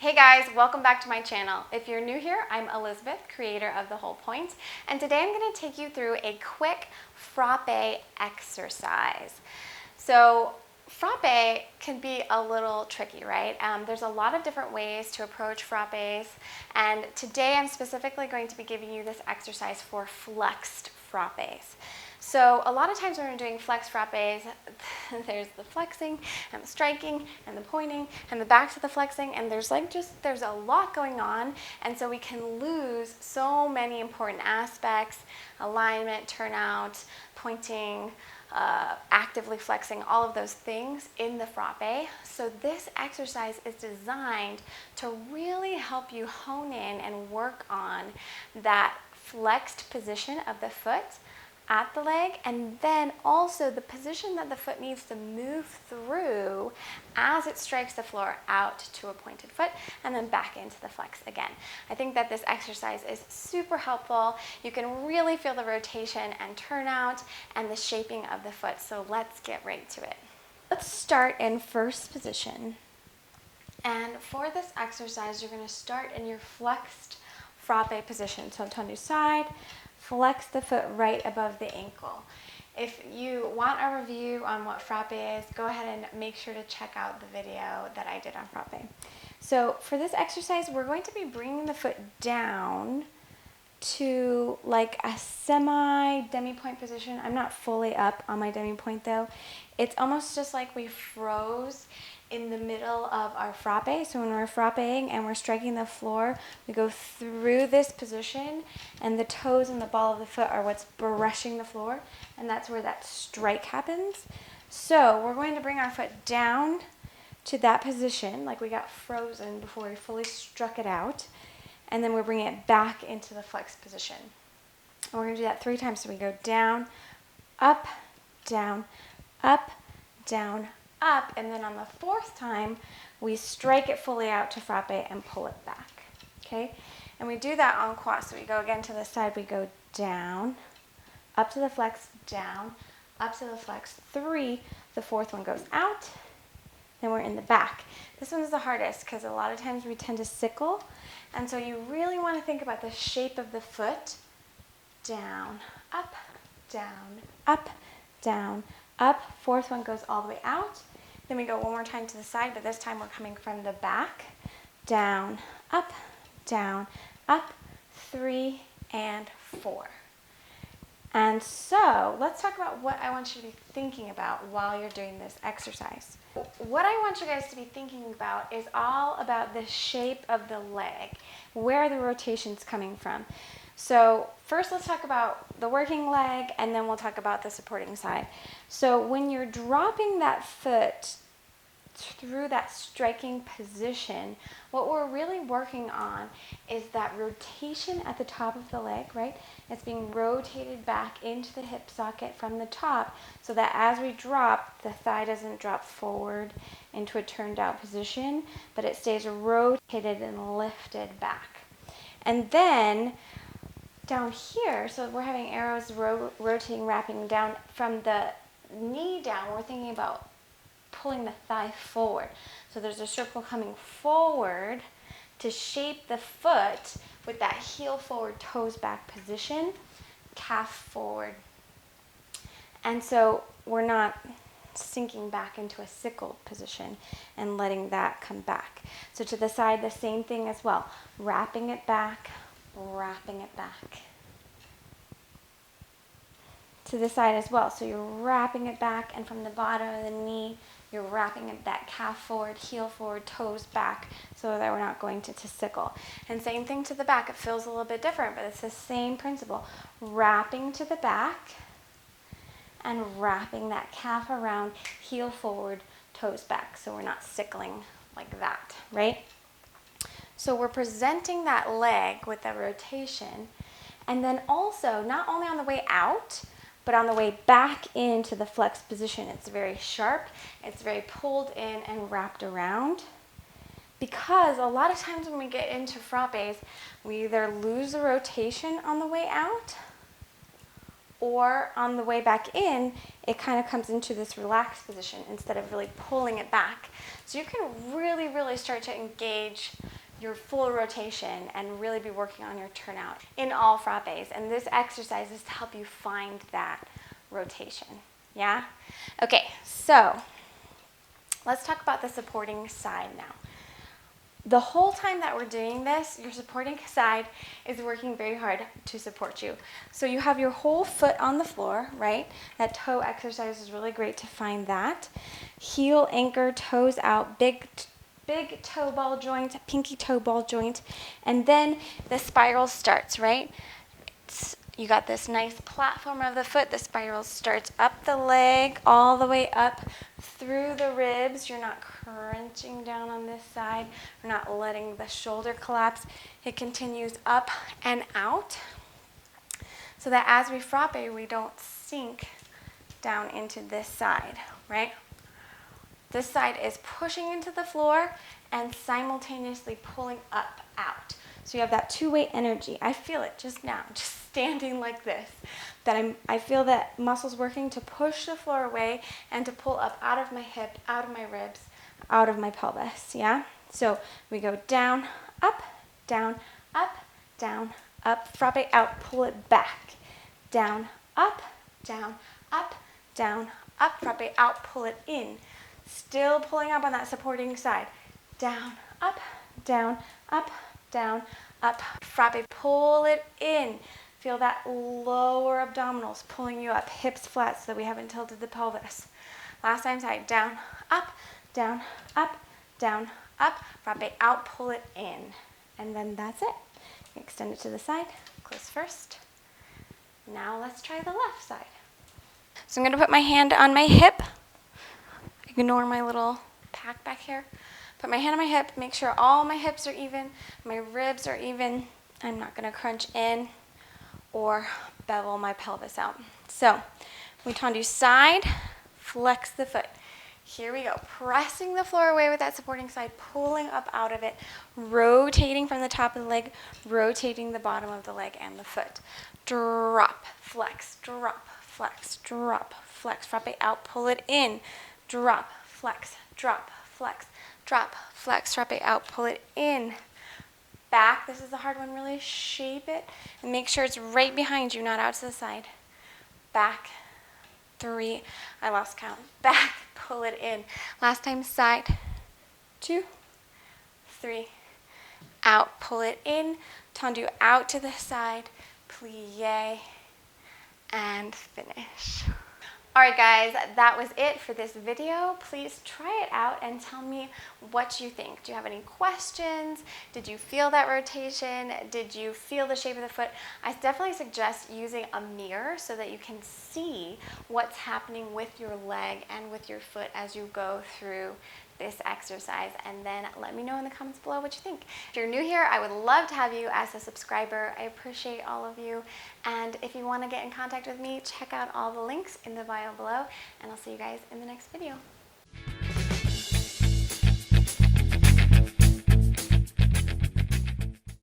Hey guys, welcome back to my channel. If you're new here, I'm Elizabeth, creator of The Whole Point, and today I'm going to take you through a quick frappe exercise. So frappe can be a little tricky, right? There's a lot of different ways to approach frappes, and today I'm specifically going to be giving you this exercise for flexed frappes. So a lot of times when we're doing flex frappes, there's the flexing and the striking and the pointing and the back to the flexing, and there's a lot going on, and so we can lose so many important aspects: alignment, turnout, pointing, actively flexing, all of those things in the frappe. So this exercise is designed to really help you hone in and work on that flexed position of the foot at the leg, and then also the position that the foot needs to move through as it strikes the floor out to a pointed foot and then back into the flex again. I think that this exercise is super helpful. You can really feel the rotation and turnout and the shaping of the foot. So let's get right to it. Let's start in first position. And for this exercise, you're going to start in your flexed frappe position. So turn to side, flex the foot right above the ankle. If you want a review on what frappe is, go ahead and make sure to check out the video that I did on frappe. So for this exercise, we're going to be bringing the foot down to like a demi-point position. I'm not fully up on my demi-point though. It's almost just like we froze in the middle of our frappe. So when we're frappeing and we're striking the floor, we go through this position, and the toes and the ball of the foot are what's brushing the floor, and that's where that strike happens. So we're going to bring our foot down to that position, like we got frozen before we fully struck it out, and then we're bringing it back into the flex position. And we're going to do that 3 times. So we go down, up, down, up, down, up, and then on the 4th time, we strike it fully out to frappe and pull it back, okay? And we do that en croix. So we go again to the side, we go down, up to the flex, down, up to the flex, 3, the 4th one goes out, then we're in the back. This one's the hardest because a lot of times we tend to sickle, and so you really want to think about the shape of the foot. Down, up, down, up, down, up. 4th one goes all the way out. Then we go one more time to the side, but this time we're coming from the back. Down, up, 3 and 4. And so let's talk about what I want you to be thinking about while you're doing this exercise. What I want you guys to be thinking about is all about the shape of the leg, where the rotation's coming from. So first let's talk about the working leg, and then we'll talk about the supporting side. So when you're dropping that foot through that striking position, what we're really working on is that rotation at the top of the leg, right? It's being rotated back into the hip socket from the top, so that as we drop, the thigh doesn't drop forward into a turned out position, but it stays rotated and lifted back. And then down here, so we're having arrows rotating, wrapping down from the knee down. We're thinking about pulling the thigh forward. So there's a circle coming forward to shape the foot with that heel forward, toes back position, calf forward. And so we're not sinking back into a sickle position and letting that come back. So to the side, the same thing as well. Wrapping it back, wrapping it back. To the side as well. So you're wrapping it back, and from the bottom of the knee, you're wrapping it, that calf forward, heel forward, toes back, so that we're not going to sickle. And same thing to the back. It feels a little bit different, but it's the same principle. Wrapping to the back and wrapping that calf around, heel forward, toes back, so we're not sickling like that, right? So we're presenting that leg with the rotation, and then also not only on the way out, but on the way back into the flex position. It's very sharp, it's very pulled in and wrapped around, because a lot of times when we get into frappes, we either lose the rotation on the way out, or on the way back in, it kind of comes into this relaxed position instead of really pulling it back. So you can really, really start to engage your full rotation and really be working on your turnout in all frappés. And this exercise is to help you find that rotation. Yeah? Okay, so let's talk about the supporting side now. The whole time that we're doing this, your supporting side is working very hard to support you. So you have your whole foot on the floor, right? That toe exercise is really great to find that. Heel, anchor, toes out, big toe ball joint, pinky toe ball joint, and then the spiral starts, right? You got this nice platform of the foot. The spiral starts up the leg, all the way up through the ribs. You're not crunching down on this side. You're not letting the shoulder collapse. It continues up and out so that as we frappe, we don't sink down into this side, right? This side is pushing into the floor and simultaneously pulling up out. So you have that two-way energy. I feel it just now, just standing like this, that I feel that muscles working to push the floor away and to pull up out of my hip, out of my ribs, out of my pelvis, yeah? So we go down, up, down, up, down, up, frappe out, pull it back, down, up, down, up, down, up, frappe out, pull it in. Still pulling up on that supporting side. Down, up, down, up, down, up. Frappe, pull it in. Feel that lower abdominals pulling you up. Hips flat so that we haven't tilted the pelvis. Last time side. Down, up, down, up, down, up. Frappe out, pull it in. And then that's it. Extend it to the side. Close first. Now let's try the left side. So I'm going to put my hand on my hip. Ignore my little pack back here. Put my hand on my hip, make sure all my hips are even, my ribs are even. I'm not going to crunch in or bevel my pelvis out. So we tendu side, flex the foot. Here we go, pressing the floor away with that supporting side, pulling up out of it, rotating from the top of the leg, rotating the bottom of the leg and the foot. Drop, flex, drop, flex, drop, flex. Frappe out, pull it in. Drop, flex, drop, flex, drop, flex, frappe out, pull it in. Back, this is the hard one, really shape it and make sure it's right behind you, not out to the side. Back, 3, I lost count. Back, pull it in. Last time, side, 2, 3, out, pull it in. Tendu out to the side, plie, and finish. All right, guys, that was it for this video. Please try it out and tell me what you think. Do you have any questions? Did you feel that rotation? Did you feel the shape of the foot? I definitely suggest using a mirror so that you can see what's happening with your leg and with your foot as you go through this exercise, and then let me know in the comments below what you think. If you're new here, I would love to have you as a subscriber. I appreciate all of you, and if you want to get in contact with me, check out all the links in the bio below, and I'll see you guys in the next video.